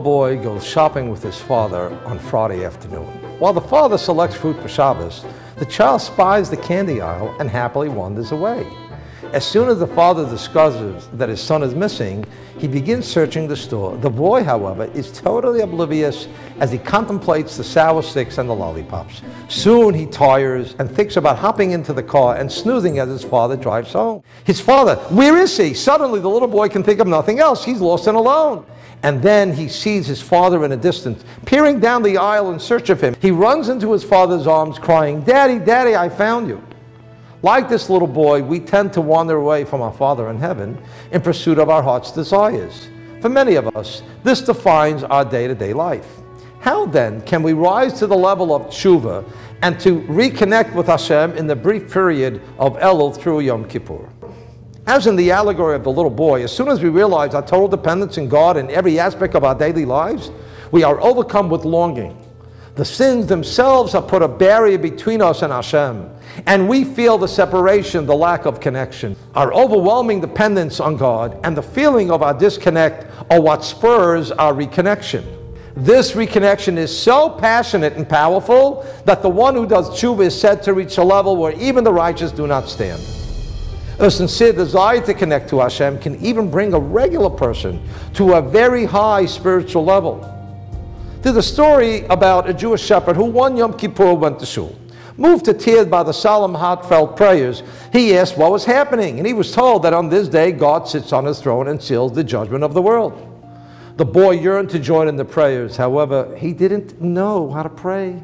boy goes shopping with his father on Friday afternoon. While the father selects fruit for Shabbos, the child spies the candy aisle and happily wanders away. As soon as the father discovers that his son is missing, he begins searching the store. The boy, however, is totally oblivious as he contemplates the sour sticks and the lollipops. Soon he tires and thinks about hopping into the car and snoozing as his father drives home. His father, where is he? Suddenly the little boy can think of nothing else. He's lost and alone. And then he sees his father in a distance, peering down the aisle in search of him. He runs into his father's arms crying, "Daddy, Daddy, I found you." Like this little boy, we tend to wander away from our Father in heaven in pursuit of our heart's desires. For many of us, this defines our day-to-day life. How then can we rise to the level of tshuva and to reconnect with Hashem in the brief period of Elul through Yom Kippur? As in the allegory of the little boy, as soon as we realize our total dependence in God in every aspect of our daily lives, we are overcome with longing. The sins themselves have put a barrier between us and Hashem, and we feel the separation, the lack of connection. Our overwhelming dependence on God and the feeling of our disconnect are what spurs our reconnection. This reconnection is so passionate and powerful that the one who does tshuva is said to reach a level where even the righteous do not stand. A sincere desire to connect to Hashem can even bring a regular person to a very high spiritual level. There's a story about a Jewish shepherd who one Yom Kippur went to shul. Moved to tears by the solemn, heartfelt prayers, he asked what was happening, and he was told that on this day God sits on his throne and seals the judgment of the world. The boy yearned to join in the prayers. However, he didn't know how to pray.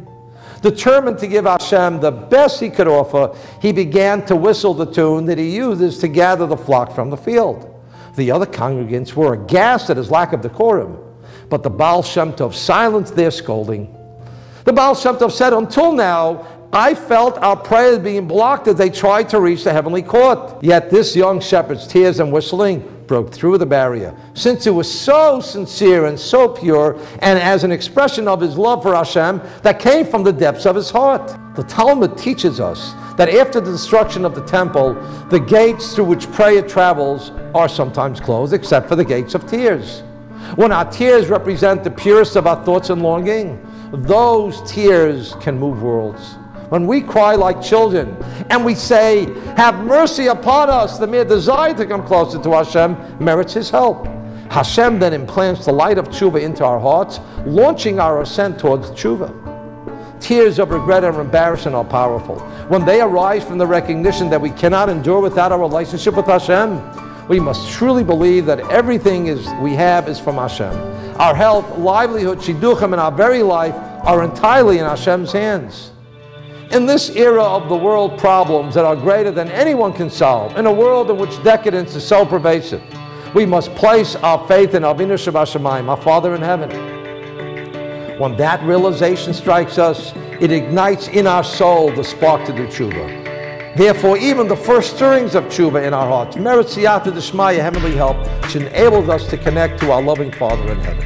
Determined to give Hashem the best he could offer, he began to whistle the tune that he uses to gather the flock from the field. The other congregants were aghast at his lack of decorum, but the Baal Shem Tov silenced their scolding. The Baal Shem Tov said, "Until now, I felt our prayers being blocked as they tried to reach the heavenly court. Yet this young shepherd's tears and whistling broke through the barrier, since it was so sincere and so pure, and as an expression of his love for Hashem that came from the depths of his heart." The Talmud teaches us that after the destruction of the temple, the gates through which prayer travels are sometimes closed, except for the gates of tears. When our tears represent the purest of our thoughts and longing, those tears can move worlds. When we cry like children and we say, "Have mercy upon us," the mere desire to come closer to Hashem merits His help. Hashem then implants the light of tshuva into our hearts, launching our ascent towards tshuva. Tears of regret and embarrassment are powerful. When they arise from the recognition that we cannot endure without our relationship with Hashem, we must truly believe that everything we have is from Hashem. Our health, livelihood, shidduchim, and our very life are entirely in Hashem's hands. In this era of the world problems that are greater than anyone can solve, in a world in which decadence is so pervasive, we must place our faith in Avinu Shebashamayim, our Father in heaven. When that realization strikes us, it ignites in our soul the spark to do tshuva. Therefore, even the first stirrings of tshuva in our hearts, merit siyata d'shmaya, heavenly help, which enables us to connect to our loving Father in heaven.